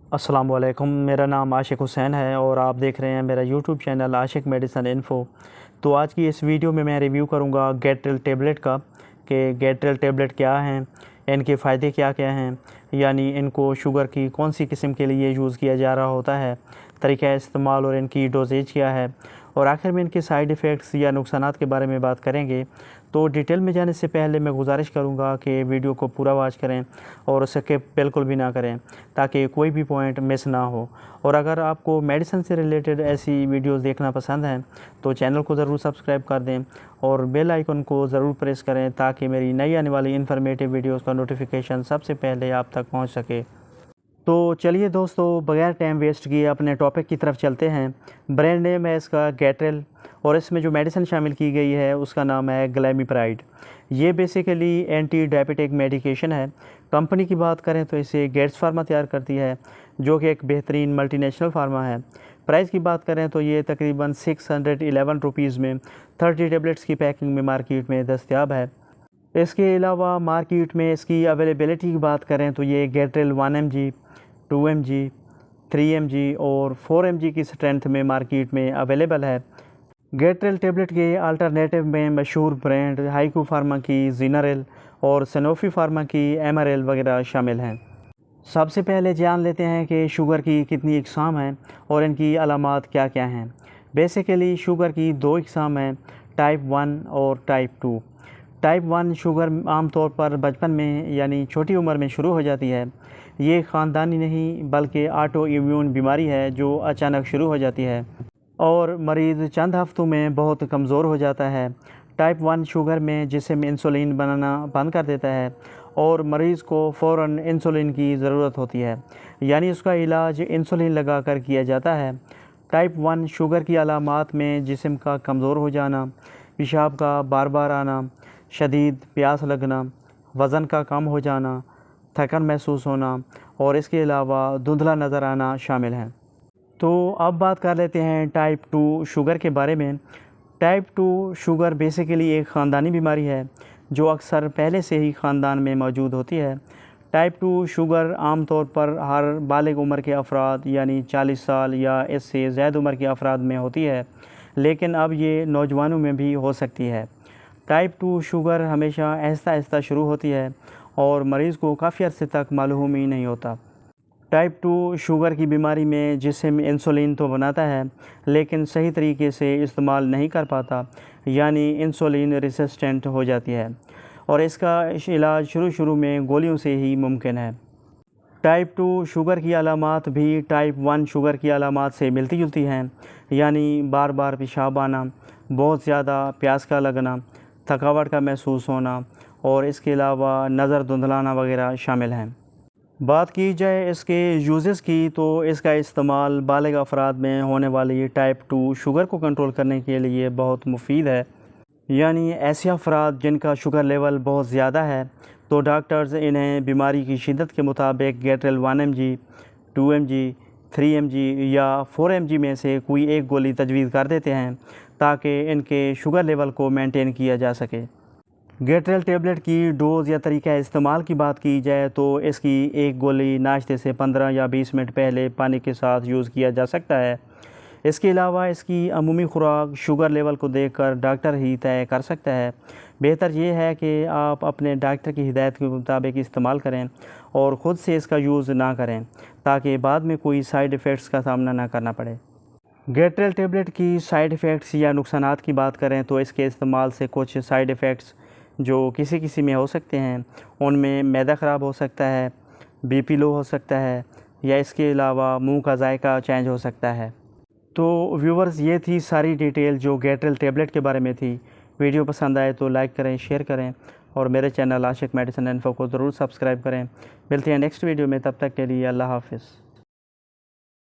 अस्सलाम वालेकुम। मेरा नाम आशिक हुसैन है और आप देख रहे हैं मेरा यूट्यूब चैनल आशिक मेडिसिन इन्फो। तो आज की इस वीडियो में मैं रिव्यू करूंगा गैट्रेल टेबलेट का कि गैट्रेल टेबलेट क्या हैं, इनके फ़ायदे क्या क्या हैं, यानी इनको शुगर की कौन सी किस्म के लिए यूज़ किया जा रहा होता है, तरीक़ा इस्तेमाल और इनकी डोजेज क्या है, और आखिर में इनके साइड इफ़ेक्ट्स या नुकसानात के बारे में बात करेंगे। तो डिटेल में जाने से पहले मैं गुजारिश करूंगा कि वीडियो को पूरा वॉच करें और स्किप बिल्कुल भी ना करें ताकि कोई भी पॉइंट मिस ना हो। और अगर आपको मेडिसिन से रिलेटेड ऐसी वीडियोस देखना पसंद हैं तो चैनल को ज़रूर सब्सक्राइब कर दें और बेल आइकन को ज़रूर प्रेस करें ताकि मेरी नई आने वाली इन्फॉर्मेटिव वीडियोस का नोटिफिकेशन सबसे पहले आप तक पहुंच सके। तो चलिए दोस्तों, बगैर टाइम वेस्ट किए अपने टॉपिक की तरफ चलते हैं। ब्रांड नेम है इसका गैट्रेल और इसमें जो मेडिसिन शामिल की गई है उसका नाम है ग्लैमीप्राइड। ये बेसिकली एंटी डायबिटिक मेडिकेशन है। कंपनी की बात करें तो इसे गेट्स फार्मा तैयार करती है जो कि एक बेहतरीन मल्टीनेशनल फार्मा है। प्राइस की बात करें तो ये तकरीबन 611 रुपीज़ में 30 टेबलेट्स की पैकिंग में मार्केट में दस्तयाब है। इसके अलावा मार्केट में इसकी अवेलेबिलिटी की बात करें तो ये गैट्रेल 1 mg, 2 mg, 3 mg और 4 mg की स्ट्रेंथ में मार्केट में अवेलेबल है। गैट्रेल टेबलेट के अल्टरनेटिव में मशहूर ब्रांड हाइकू फार्मा की जीनारेल और सनोफी फार्मा की एमआरएल वगैरह शामिल हैं। सबसे पहले जान लेते हैं कि शुगर की कितनी इकसाम हैं और इनकी अलामात क्या क्या हैं। बेसिकली शुगर की दो इकसाम हैं, टाइप 1 और टाइप 2। टाइप 1 शुगर आमतौर पर बचपन में यानी छोटी उम्र में शुरू हो जाती है। ये ख़ानदानी नहीं बल्कि ऑटो इम्यून बीमारी है जो अचानक शुरू हो जाती है और मरीज़ चंद हफ्तों में बहुत कमज़ोर हो जाता है। टाइप 1 शुगर में जिस्म इंसुलिन बनाना बंद कर देता है और मरीज़ को फ़ौरन इंसुलिन की ज़रूरत होती है, यानी उसका इलाज इंसुलिन लगा कर किया जाता है। टाइप 1 शुगर की अलामात में जिस्म का कमज़ोर हो जाना, पेशाब का बार बार आना, शदीद प्यास लगना, वज़न का कम हो जाना, थकन महसूस होना और इसके अलावा धुंधला नज़र आना शामिल हैं। तो अब बात कर लेते हैं टाइप 2 शुगर के बारे में। टाइप 2 शुगर बेसिकली एक ख़ानदानी बीमारी है जो अक्सर पहले से ही ख़ानदान में मौजूद होती है। टाइप 2 शुगर आमतौर पर हर बालिग उम्र के अफराद यानी 40 साल या इससे ज़्यादा उम्र के अफराद में होती है, लेकिन अब ये नौजवानों में भी हो सकती है। टाइप 2 शुगर हमेशा आहिस्ता आहिस्ता शुरू होती है और मरीज़ को काफ़ी अरसे तक मालूम ही नहीं होता। टाइप 2 शुगर की बीमारी में जिस्म इंसुलिन तो बनाता है लेकिन सही तरीके से इस्तेमाल नहीं कर पाता, यानी इंसुलिन रेसिस्टेंट हो जाती है और इसका इलाज शुरू में गोलियों से ही मुमकिन है। टाइप 2 शुगर की अलामात भी टाइप 1 शुगर की अलामात से मिलती जुलती हैं, यानी बार बार पेशाब आना, बहुत ज़्यादा प्यास का लगना, थकावट का महसूस होना और इसके अलावा नज़र धुंधलाना वगैरह शामिल हैं। बात की जाए इसके यूजेस की तो इसका इस्तेमाल बालिग अफराद में होने वाली टाइप 2 शुगर को कंट्रोल करने के लिए बहुत मुफीद है, यानी ऐसे अफराद जिनका शुगर लेवल बहुत ज़्यादा है तो डॉक्टर्स इन्हें बीमारी की शिद्दत के मुताबिक गैट्रेल 1 mg, 2 mg, 3 mg या 4 mg में से कोई एक गोली तजवीज़ कर देते हैं ताकि इनके शुगर लेवल को मेंटेन किया जा सके। गैट्रेल टेबलेट की डोज़ या तरीक़ा इस्तेमाल की बात की जाए तो इसकी एक गोली नाश्ते से 15 या 20 मिनट पहले पानी के साथ यूज़ किया जा सकता है। इसके अलावा इसकी अमूमी खुराक शुगर लेवल को देखकर डॉक्टर ही तय कर सकता है। बेहतर ये है कि आप अपने डॉक्टर की हिदायत के मुताबिक इस्तेमाल करें और ख़ुद से इसका यूज़ ना करें ताकि बाद में कोई साइड इफ़ेक्ट्स का सामना ना करना पड़े। गैट्रेल टेबलेट की साइड इफ़ेक्ट्स या नुकसानात की बात करें तो इसके इस्तेमाल से कुछ साइड इफ़ेक्ट्स जो किसी में हो सकते हैं, उनमें मैदा ख़राब हो सकता है, बीपी लो हो सकता है या इसके अलावा मुंह का जायका चेंज हो सकता है। तो व्यूवर्स, ये थी सारी डिटेल जो गैट्रेल टेबलेट के बारे में थी। वीडियो पसंद आए तो लाइक करें, शेयर करें और मेरे चैनल आशिक मेडिसिन इन्फो को ज़रूर सब्सक्राइब करें। मिलते हैं नेक्स्ट वीडियो में, तब तक के लिए अल्लाह हाफ़िज़।